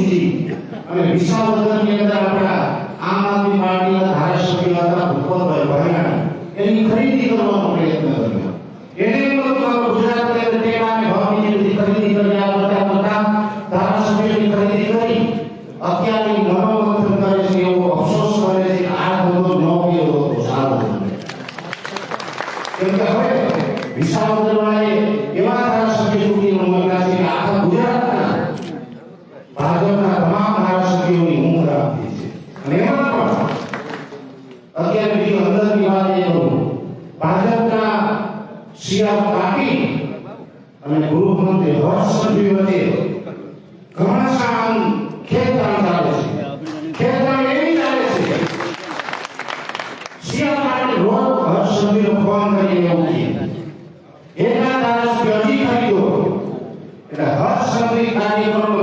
જોશીજી અને વિસાવદરની અંદર આપણા આમ આદમી પાર્ટીના ધારાસભ્ય હતા ભૂપતભાઈ ભાયાણી એની ખરીદી કરવાનો પ્રયત્ન કર્યો. એને પણ ગુજરાતની અંદર ટેકા અને ભાવની બધી ખરીદી કરી આ બધા ધારાસભ્યોની ખરીદી કરી અત્યારે મનોમંથન કરે છે એવો અફસોસ કરે છે કે આ ધંધો ન ગયો તો સારું બને. કેમ કે હવે વિસાવદરવાળાએ એવા ધારાસભ્ય ચૂંટણીનો મોકલ્યા છે કે આખા ગુજરાતના ભાજપના તમામ ધારાસભ્યોની ઊંઘ રાખી છે. અને એમાં પણ અત્યારે બીજી અંદરની વાત એ કરું, ભાજપના સીઆર પાટીલ અને ગૃહમંત્રી હર્ષ સંઘવી વચ્ચે ઘમાસાન ખેતરાણ ચાલે છે. ખેતરાણ એવી ચાલે છે સીઆર પાટીલ રોજ હર્ષ સંઘવીનો ફોન કરીને એવું કહે એના ધારાસભ્ય હજી ખરીદો એટલે હર્ષ સંઘવી કાર્યક્રમનો